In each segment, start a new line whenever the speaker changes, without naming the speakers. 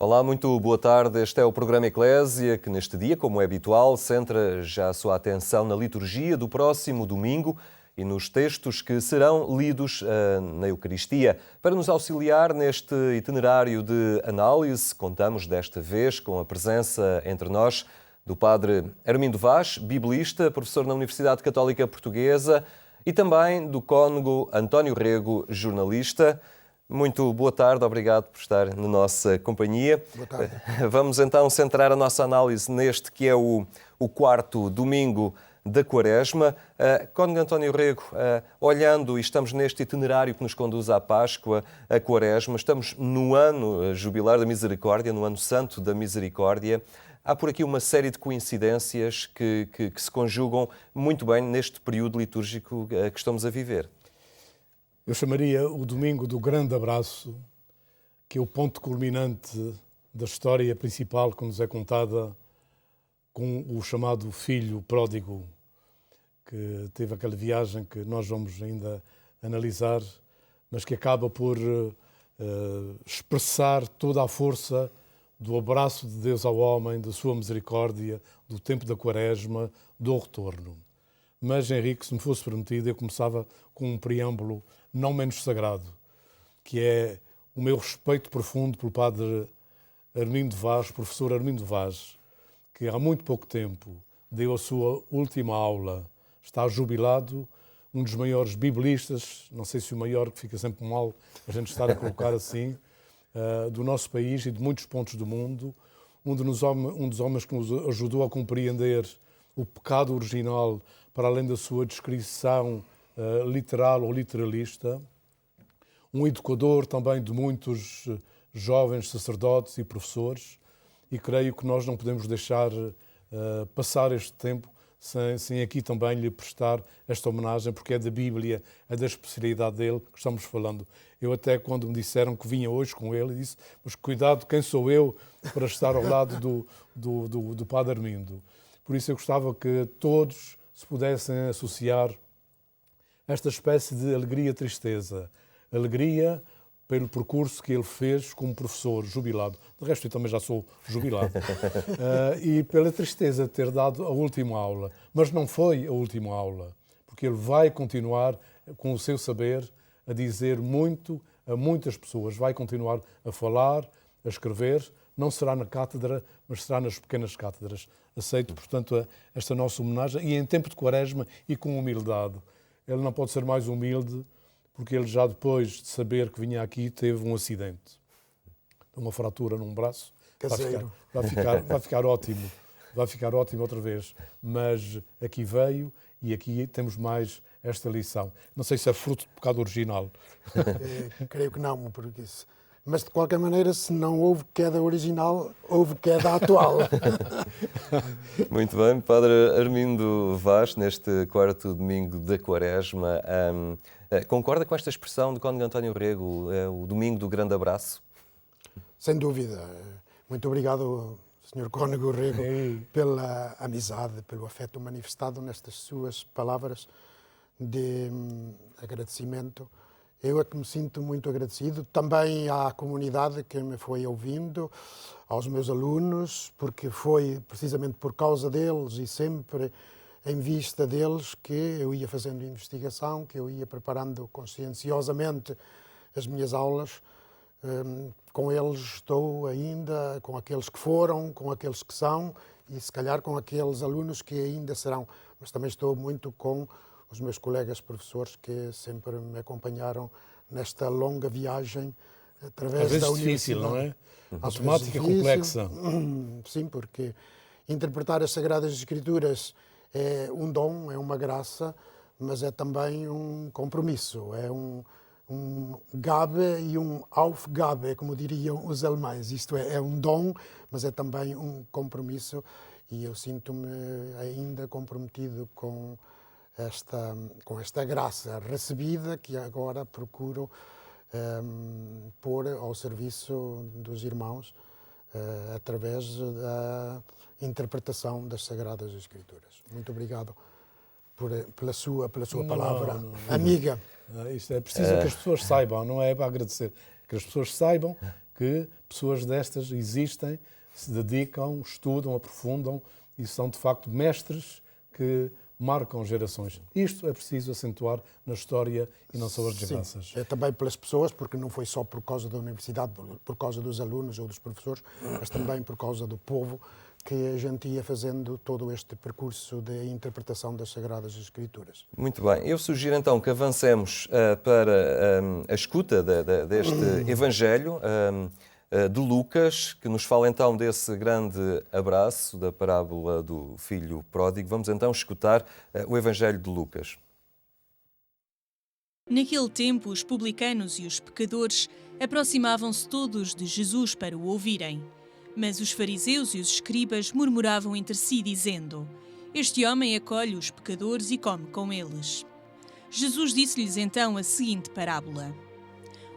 Olá, muito boa tarde. Este é o programa Eclésia, que neste dia, como é habitual, centra já a sua atenção na liturgia do próximo domingo e nos textos que serão lidos na Eucaristia. Para nos auxiliar neste itinerário de análise, contamos desta vez com a presença entre nós do padre Armindo Vaz, biblista, professor na Universidade Católica Portuguesa, e também do cônego António Rego, jornalista. Muito boa tarde, obrigado por estar na nossa companhia.
Boa tarde.
Vamos então centrar a nossa análise neste que é o quarto domingo da Quaresma. Cônego António Rego, olhando, e estamos neste itinerário que nos conduz à Páscoa, a Quaresma, estamos no ano jubilar da Misericórdia, no ano santo da Misericórdia. Há por aqui uma série de coincidências que se conjugam muito bem neste período litúrgico que estamos a viver.
Eu chamaria o domingo do grande abraço, que é o ponto culminante da história principal que nos é contada com o chamado filho pródigo, que teve aquela viagem que nós vamos ainda analisar, mas que acaba por expressar toda a força do abraço de Deus ao homem, da sua misericórdia, do tempo da Quaresma, do retorno. Mas, Henrique, se me fosse permitido, eu começava com um preâmbulo não menos sagrado, que é o meu respeito profundo pelo padre Armindo Vaz, professor Armindo Vaz, que há muito pouco tempo deu a sua última aula, está jubilado, um dos maiores biblistas, não sei se o maior, que fica sempre mal a gente estar a colocar assim, do nosso país e de muitos pontos do mundo, um dos homens que nos ajudou a compreender o pecado original para além da sua descrição literal ou literalista, um educador também de muitos jovens sacerdotes e professores, e creio que nós não podemos deixar passar este tempo sem aqui também lhe prestar esta homenagem, porque é da Bíblia, é da especialidade dele que estamos falando. Eu até, quando me disseram que vinha hoje com ele, disse, mas cuidado, quem sou eu para estar ao lado do Padre Armindo? Por isso eu gostava que todos se pudessem associar esta espécie de alegria-tristeza. Alegria pelo percurso que ele fez como professor jubilado. De resto, eu também já sou jubilado. E pela tristeza de ter dado a última aula. Mas não foi a última aula, porque ele vai continuar com o seu saber a dizer muito a muitas pessoas. Vai continuar a falar, a escrever. Não será na cátedra, mas será nas pequenas cátedras. Aceito, portanto, esta nossa homenagem. E em tempo de Quaresma e com humildade. Ele não pode ser mais humilde, porque ele já depois de saber que vinha aqui teve um acidente. Uma fratura num braço.
Caseiro.
Vai ficar ótimo. Vai ficar ótimo outra vez. Mas aqui veio e aqui temos mais esta lição. Não sei se é fruto do pecado original.
Creio que não, porque isso... Mas, de qualquer maneira, se não houve queda original, houve queda atual.
Muito bem, Padre Armindo Vaz, neste quarto domingo da Quaresma, concorda com esta expressão do cônego António Rego, o domingo do grande abraço?
Sem dúvida. Muito obrigado, Sr. cônego Rego, pela amizade, pelo afeto manifestado nestas suas palavras de agradecimento. Eu é que me sinto muito agradecido, também à comunidade que me foi ouvindo, aos meus alunos, porque foi precisamente por causa deles e sempre em vista deles que eu ia fazendo investigação, que eu ia preparando conscienciosamente as minhas aulas. Com eles estou ainda, com aqueles que foram, com aqueles que são e se calhar com aqueles alunos que ainda serão. Mas também estou muito com os meus colegas professores que sempre me acompanharam nesta longa viagem através da universidade.
Difícil, não é? Matemática complexa.
Sim, porque interpretar as Sagradas Escrituras é um dom, é uma graça, mas é também um compromisso, é um Gabe e um Aufgabe, como diriam os alemães. Isto é um dom, mas é também um compromisso, e eu sinto-me ainda comprometido com esta graça recebida, que agora procuro pôr ao serviço dos irmãos através da interpretação das Sagradas Escrituras. Muito obrigado pela sua palavra, amiga.
Isto é preciso que as pessoas saibam, não é para agradecer, que as pessoas saibam que pessoas destas existem, se dedicam, estudam, aprofundam e são, de facto, mestres que marcam gerações. Isto é preciso acentuar na história e não só as desgraças.
É também pelas pessoas, porque não foi só por causa da universidade, por causa dos alunos ou dos professores, mas também por causa do povo que a gente ia fazendo todo este percurso de interpretação das Sagradas Escrituras.
Muito bem. Eu sugiro então que avancemos para a escuta deste Evangelho de Lucas, que nos fala então desse grande abraço da parábola do filho pródigo. Vamos então escutar o Evangelho de Lucas.
Naquele tempo, os publicanos e os pecadores aproximavam-se todos de Jesus para o ouvirem. Mas os fariseus e os escribas murmuravam entre si, dizendo: Este homem acolhe os pecadores e come com eles. Jesus disse-lhes então a seguinte parábola.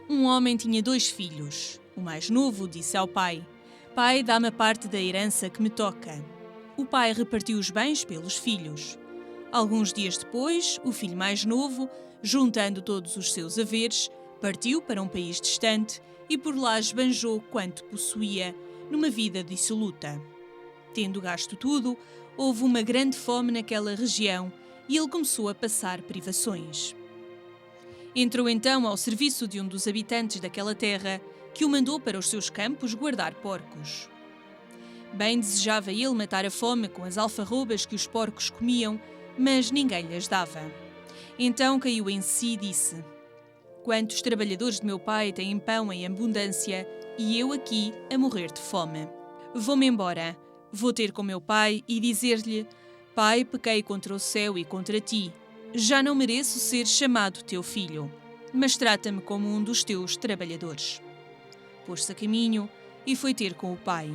Um homem tinha 2 filhos. O mais novo disse ao pai: Pai, dá-me a parte da herança que me toca. O pai repartiu os bens pelos filhos. Alguns dias depois, o filho mais novo, juntando todos os seus haveres, partiu para um país distante e por lá esbanjou quanto possuía, numa vida dissoluta. Tendo gasto tudo, houve uma grande fome naquela região e ele começou a passar privações. Entrou então ao serviço de um dos habitantes daquela terra, que o mandou para os seus campos guardar porcos. Bem desejava ele matar a fome com as alfarrobas que os porcos comiam, mas ninguém lhes dava. Então caiu em si e disse: Quantos trabalhadores de meu pai têm pão em abundância, e eu aqui a morrer de fome. Vou-me embora, vou ter com meu pai e dizer-lhe: Pai, pequei contra o céu e contra ti. Já não mereço ser chamado teu filho, mas trata-me como um dos teus trabalhadores. Pôs-se a caminho e foi ter com o pai.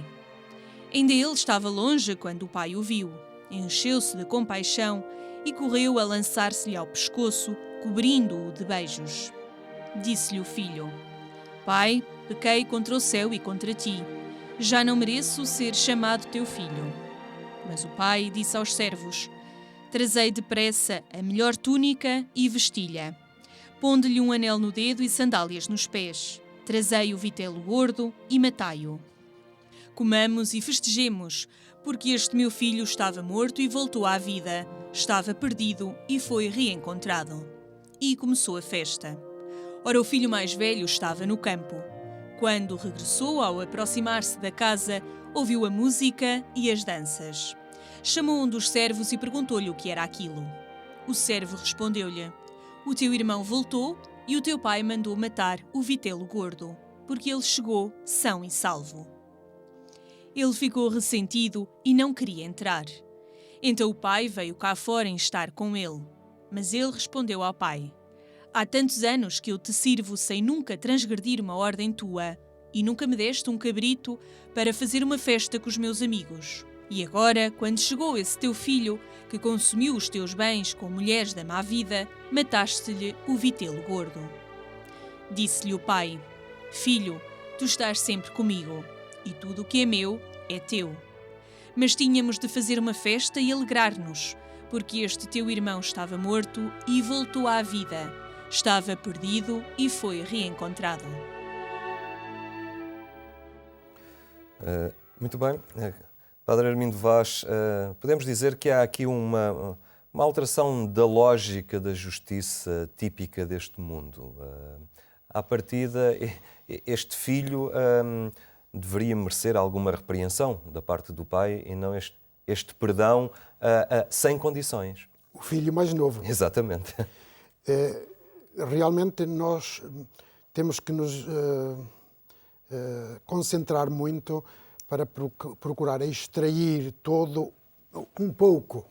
Ainda ele estava longe quando o pai o viu. Encheu-se de compaixão e correu a lançar-se-lhe ao pescoço, cobrindo-o de beijos. Disse-lhe o filho: Pai, pequei contra o céu e contra ti. Já não mereço ser chamado teu filho. Mas o pai disse aos servos: Trazei depressa a melhor túnica e vestilha. Ponde-lhe um anel no dedo e sandálias nos pés. Trazei o vitelo gordo e matai-o. Comamos e festejemos, porque este meu filho estava morto e voltou à vida, estava perdido e foi reencontrado. E começou a festa. Ora, o filho mais velho estava no campo. Quando regressou, ao aproximar-se da casa, ouviu a música e as danças. Chamou um dos servos e perguntou-lhe o que era aquilo. O servo respondeu-lhe: O teu irmão voltou e o teu pai mandou matar o vitelo gordo, porque ele chegou são e salvo. Ele ficou ressentido e não queria entrar. Então o pai veio cá fora em estar com ele. Mas ele respondeu ao pai: Há tantos anos que eu te sirvo sem nunca transgredir uma ordem tua, e nunca me deste um cabrito para fazer uma festa com os meus amigos. E agora, quando chegou esse teu filho, que consumiu os teus bens com mulheres da má vida, mataste-lhe o vitelo gordo. Disse-lhe o pai: Filho, tu estás sempre comigo, e tudo o que é meu é teu. Mas tínhamos de fazer uma festa e alegrar-nos, porque este teu irmão estava morto e voltou à vida. Estava perdido e foi reencontrado.
Muito bem. Padre Armindo Vaz, podemos dizer que há aqui uma alteração da lógica da justiça típica deste mundo. À partida, este filho deveria merecer alguma repreensão da parte do pai e não este perdão sem condições.
O filho mais novo.
Exatamente.
Realmente nós temos que nos concentrar muito para procurar extrair todo um pouco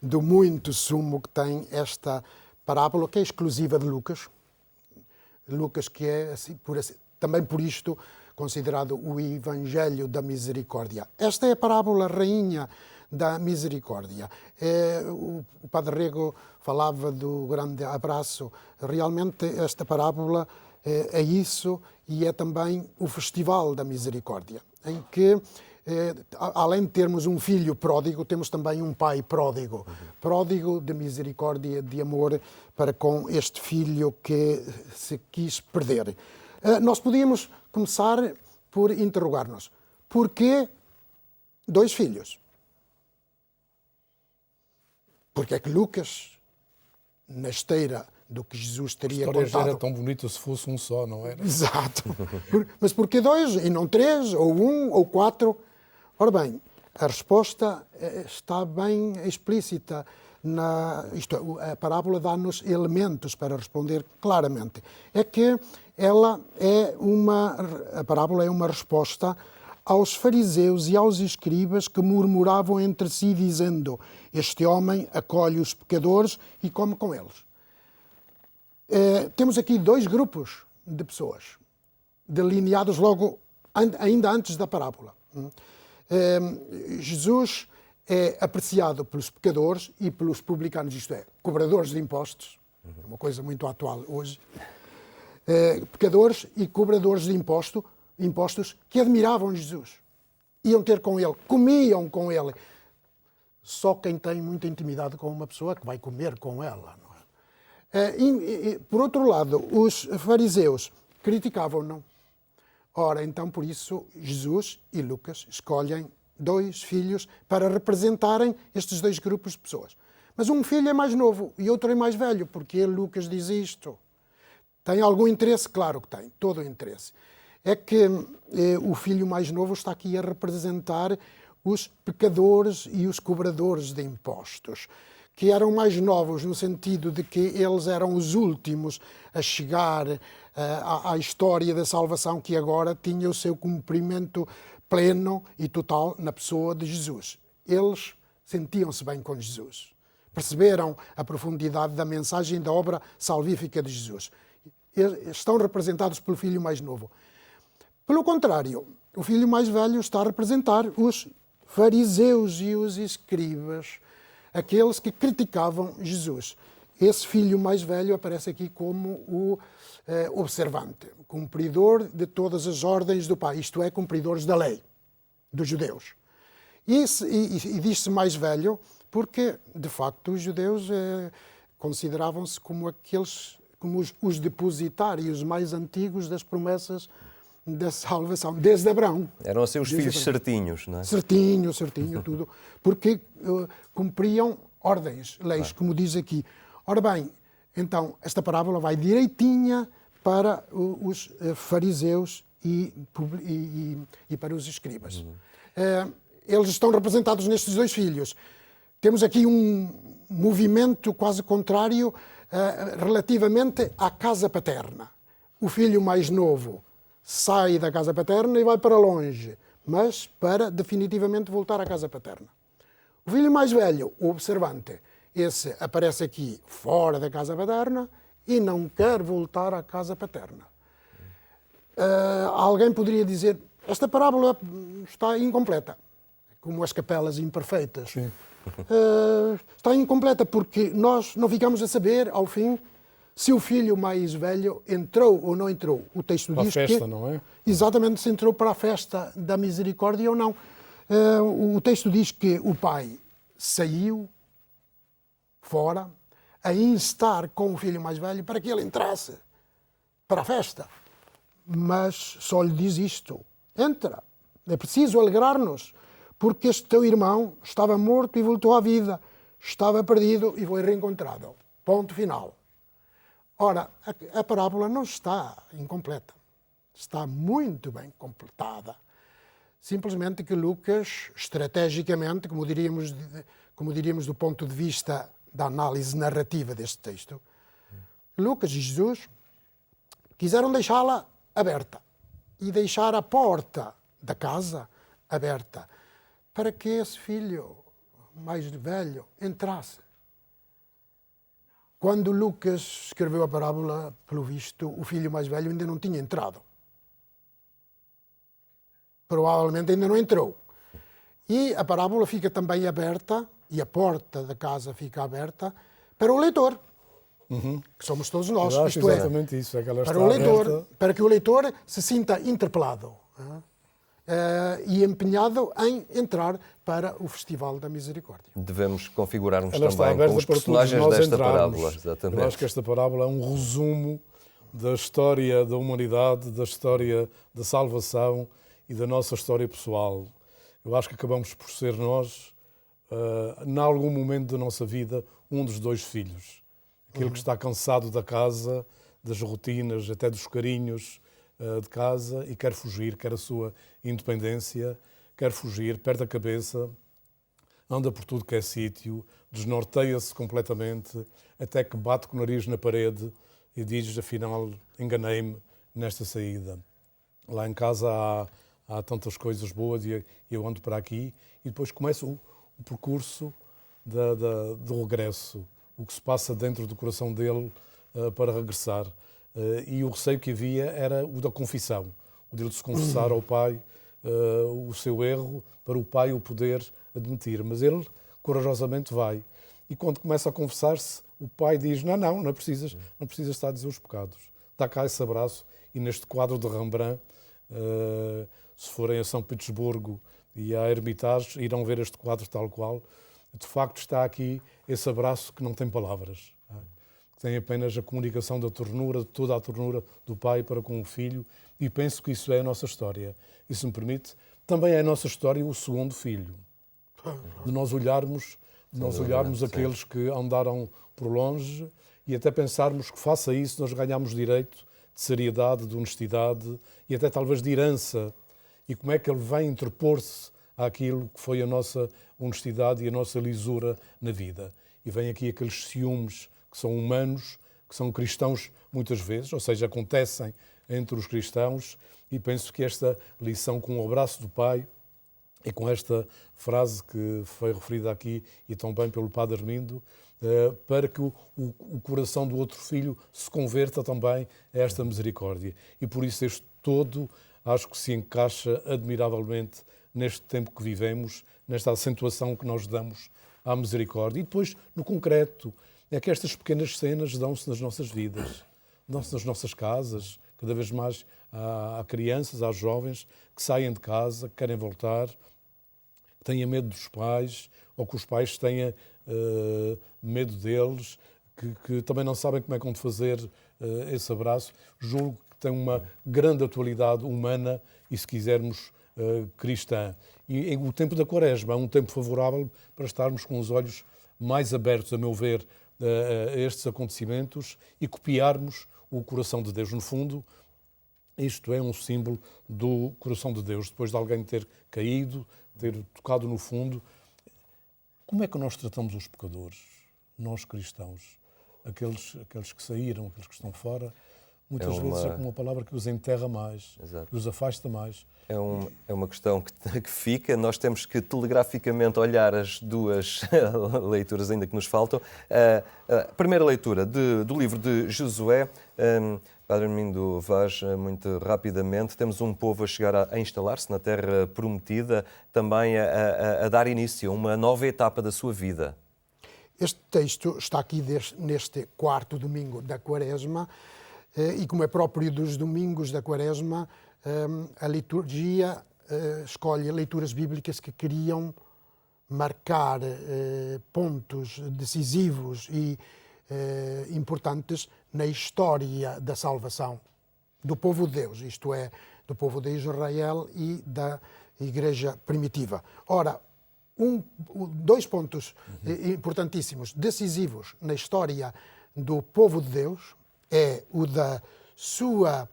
do muito sumo que tem esta parábola, que é exclusiva de Lucas. Lucas, que é também por isto considerado o Evangelho da Misericórdia. Esta é a parábola rainha da misericórdia. O Padre Rego falava do grande abraço. Realmente esta parábola é isso, e é também o Festival da Misericórdia, em que, além de termos um filho pródigo, temos também um pai pródigo. Pródigo de misericórdia, de amor para com este filho que se quis perder. Nós podíamos começar por interrogar-nos. Porquê 2 filhos? Porque é que Lucas, na esteira do que Jesus teria
A história já
contado...
era tão bonita se fosse um só, não era?
Exato. Mas porquê 2 e não 3, ou 1, ou 4? Ora bem, a resposta está bem explícita. A parábola dá-nos elementos para responder claramente. É que a parábola é uma resposta aos fariseus e aos escribas que murmuravam entre si, dizendo: este homem acolhe os pecadores e come com eles. Temos aqui 2 grupos de pessoas, delineados logo, ainda antes da parábola. Jesus é apreciado pelos pecadores e pelos publicanos, isto é, cobradores de impostos, uma coisa muito atual hoje. Pecadores e cobradores de impostos que admiravam Jesus. Iam ter com ele, comiam com ele. Só quem tem muita intimidade com uma pessoa que vai comer com ela. Não é? Por outro lado, os fariseus criticavam-no. Ora, então, por isso, Jesus e Lucas escolhem 2 filhos para representarem estes 2 grupos de pessoas. Mas um filho é mais novo e outro é mais velho. Porque Lucas diz isto? Tem algum interesse? Claro que tem, todo o interesse. É que o filho mais novo está aqui a representar os pecadores e os cobradores de impostos, que eram mais novos no sentido de que eles eram os últimos a chegar à história da salvação, que agora tinha o seu cumprimento pleno e total na pessoa de Jesus. Eles sentiam-se bem com Jesus, perceberam a profundidade da mensagem da obra salvífica de Jesus. Estão representados pelo filho mais novo. Pelo contrário, o filho mais velho está a representar os fariseus e os escribas, aqueles que criticavam Jesus. Esse filho mais velho aparece aqui como o observante, cumpridor de todas as ordens do Pai, isto é, cumpridores da lei dos judeus. E diz-se mais velho porque, de facto, os judeus consideravam-se como os depositários mais antigos das promessas da salvação, desde Abraão.
Eram assim os filhos certinhos, não é?
Certinho, tudo. Porque cumpriam ordens, leis, como diz aqui. Ora bem, então, esta parábola vai direitinha para os fariseus e para os escribas. Eles estão representados nestes 2 filhos. Temos aqui um movimento quase contrário relativamente à casa paterna. O filho mais novo sai da casa paterna e vai para longe, mas para definitivamente voltar à casa paterna. O filho mais velho, o observante, esse aparece aqui fora da casa paterna e não quer voltar à casa paterna. Alguém poderia dizer, esta parábola está incompleta, como as capelas imperfeitas. Está incompleta porque nós não ficamos a saber, ao fim, se o filho mais velho entrou ou não entrou. O texto diz
para a festa,
que...
não é?
Exatamente, se entrou para a festa da misericórdia ou não. O texto diz que o pai saiu fora a instar com o filho mais velho para que ele entrasse para a festa. Mas só lhe diz isto: entra, é preciso alegrar-nos, porque este teu irmão estava morto e voltou à vida, estava perdido e foi reencontrado. Ponto final. Ora, a parábola não está incompleta. Está muito bem completada. Simplesmente que Lucas, estrategicamente, como diríamos do ponto de vista da análise narrativa deste texto, Lucas e Jesus quiseram deixá-la aberta e deixar a porta da casa aberta para que esse filho mais velho entrasse. Quando Lucas escreveu a parábola, pelo visto, o filho mais velho ainda não tinha entrado. Provavelmente ainda não entrou. E a parábola fica também aberta, e a porta da casa fica aberta, para o leitor, que somos todos nós.
Eu acho
Isto
exatamente isso, é que ela
para
está
o leitor,
aberta.
para que o leitor se sinta interpelado e empenhado em entrar para o Festival da Misericórdia.
Devemos configurar-nos
Ela está
também
aberta
com os
para todos
personagens
nós
desta
entrarmos.
parábola. Exatamente.
Eu acho que esta parábola é um resumo da história da humanidade, da história da salvação e da nossa história pessoal. Eu acho que acabamos por ser nós, em algum momento da nossa vida, um dos dois filhos. Aquele que está cansado da casa, das rotinas, até dos carinhos de casa e quer fugir, quer a sua independência, quer fugir, perde a cabeça, anda por tudo que é sítio, desnorteia-se completamente, até que bate com o nariz na parede e diz, afinal, enganei-me nesta saída. Lá em casa há tantas coisas boas e eu ando para aqui, e depois começa o percurso do regresso, o que se passa dentro do coração dele para regressar. E o receio que havia era o da confissão, o dele se confessar ao pai o seu erro, para o pai o poder admitir. Mas ele corajosamente vai. E quando começa a confessar-se, o pai diz, não precisas estar a dizer os pecados. Dá cá esse abraço, e neste quadro de Rembrandt, se forem a São Petersburgo e à Hermitage, irão ver este quadro tal qual. De facto está aqui esse abraço que não tem palavras. Tem apenas a comunicação da ternura, de toda a ternura do pai para com o filho, e penso que isso é a nossa história. E, se me permite, também é a nossa história o segundo filho. De nós olharmos aqueles que andaram por longe e até pensarmos que, face a isso, nós ganhamos direito de seriedade, de honestidade e até talvez de herança. E como é que ele vem interpor-se àquilo que foi a nossa honestidade e a nossa lisura na vida. E vem aqui aqueles ciúmes que são humanos, que são cristãos muitas vezes, ou seja, acontecem entre os cristãos, e penso que esta lição com o abraço do Pai e com esta frase que foi referida aqui e tão bem pelo Padre Armindo, para que o coração do outro filho se converta também a esta misericórdia. E por isso este todo acho que se encaixa admiravelmente neste tempo que vivemos, nesta acentuação que nós damos à misericórdia. E depois, no concreto, é que estas pequenas cenas dão-se nas nossas vidas, dão-se nas nossas casas. Cada vez mais há crianças, há jovens que saem de casa, que querem voltar, que têm medo dos pais, ou que os pais tenham medo deles, que também não sabem como é que vão fazer esse abraço. Julgo que tem uma grande atualidade humana e, se quisermos, cristã. E o tempo da Quaresma é um tempo favorável para estarmos com os olhos mais abertos, a meu ver, a estes acontecimentos e copiarmos o coração de Deus. No fundo, isto é um símbolo do coração de Deus. Depois de alguém ter caído, ter tocado no fundo, como é que nós tratamos os pecadores, nós cristãos, aqueles que saíram, aqueles que estão fora? Muitas vezes é como uma palavra que os enterra mais,
Exato.
que os afasta mais.
É uma questão que fica. Nós temos que telegraficamente olhar as duas leituras ainda que nos faltam. A primeira leitura do livro de Josué, Padre Armindo Vaz, muito rapidamente. Temos um povo a chegar a instalar-se na Terra Prometida, também a dar início a uma nova etapa da sua vida.
Este texto está aqui neste quarto domingo da Quaresma, e como é próprio dos domingos da Quaresma, a liturgia escolhe leituras bíblicas que queriam marcar pontos decisivos e importantes na história da salvação do povo de Deus, isto é, do povo de Israel e da Igreja primitiva. Ora, dois pontos importantíssimos, decisivos na história do povo de Deus é o da sua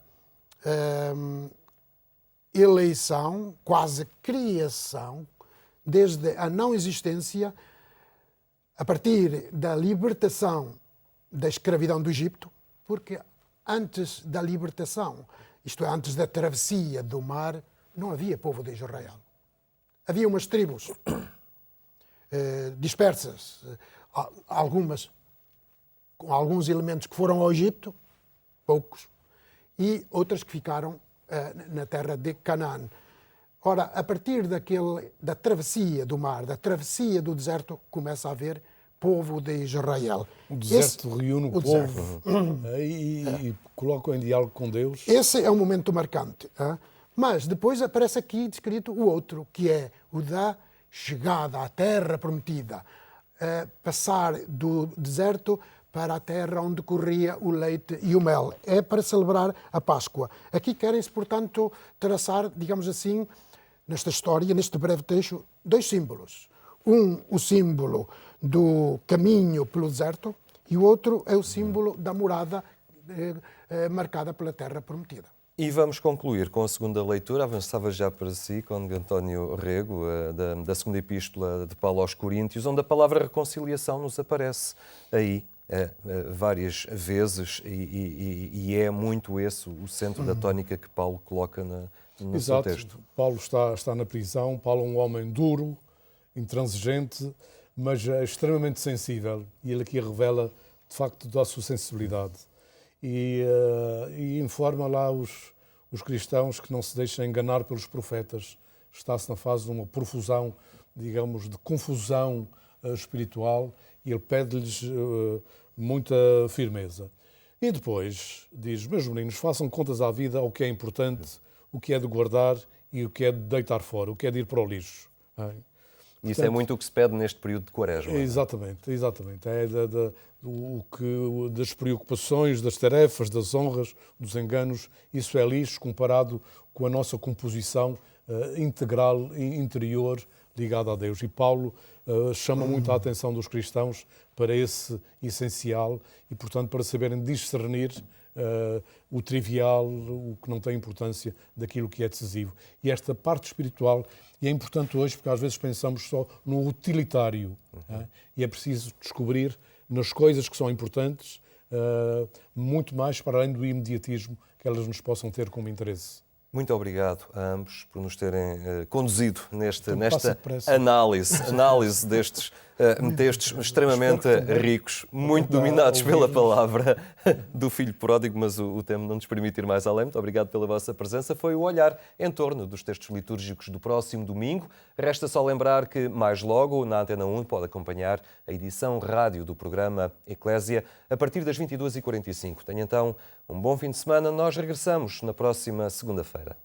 eleição, quase criação, desde a não existência, a partir da libertação da escravidão do Egito, porque antes da libertação, isto é, antes da travessia do mar, não havia povo de Israel. Havia umas tribos dispersas, algumas com alguns elementos que foram ao Egito, poucos, e outras que ficaram na terra de Canaã. Ora, a partir da travessia do mar, da travessia do deserto, começa a haver povo de Israel.
O deserto reúne o povo e coloca em diálogo com Deus.
Esse é um momento marcante. Mas depois aparece aqui descrito o outro, que é o da chegada à terra prometida. Passar do deserto para a terra onde corria o leite e o mel. É para celebrar a Páscoa. Aqui querem-se, portanto, traçar, digamos assim, nesta história, neste breve texto, dois símbolos. O símbolo do caminho pelo deserto e o outro é o símbolo da morada marcada pela terra prometida.
E vamos concluir com a segunda leitura. Avançava já para si, Cônego António Rego, da segunda epístola de Paulo aos Coríntios, onde a palavra reconciliação nos aparece aí várias vezes e é muito esse o centro da tónica que Paulo coloca no seu texto.
Paulo está na prisão. Paulo é um homem duro, intransigente, mas é extremamente sensível. E ele aqui revela, de facto, toda a sua sensibilidade. E informa lá os cristãos que não se deixem enganar pelos profetas. Está-se na fase de uma profusão, digamos, de confusão espiritual, e ele pede-lhes muita firmeza. E depois diz: meus meninos, façam contas à vida ao que é importante, o que é de guardar e o que é de deitar fora, o que é de ir para o lixo.
Isso é muito o que se pede neste período de Quaresma.
Exatamente. É das preocupações, das tarefas, das honras, dos enganos. Isso é lixo comparado com a nossa composição integral e interior ligada a Deus. E Paulo chama muito a atenção dos cristãos para esse essencial e, portanto, para saberem discernir o trivial, o que não tem importância, daquilo que é decisivo. E esta parte espiritual é importante hoje, porque às vezes pensamos só no utilitário. E é preciso descobrir nas coisas que são importantes muito mais para além do imediatismo que elas nos possam ter como interesse.
Muito obrigado a ambos por nos terem conduzido nesta análise destes textos extremamente ricos, muito dominados pela palavra do Filho Pródigo, mas o tempo não nos permite ir mais além. Muito obrigado pela vossa presença. Foi o olhar em torno dos textos litúrgicos do próximo domingo. Resta só lembrar que mais logo, na Antena 1, pode acompanhar a edição rádio do programa Eclésia a partir das 22h45. Tenha então um bom fim de semana. Nós regressamos na próxima segunda-feira.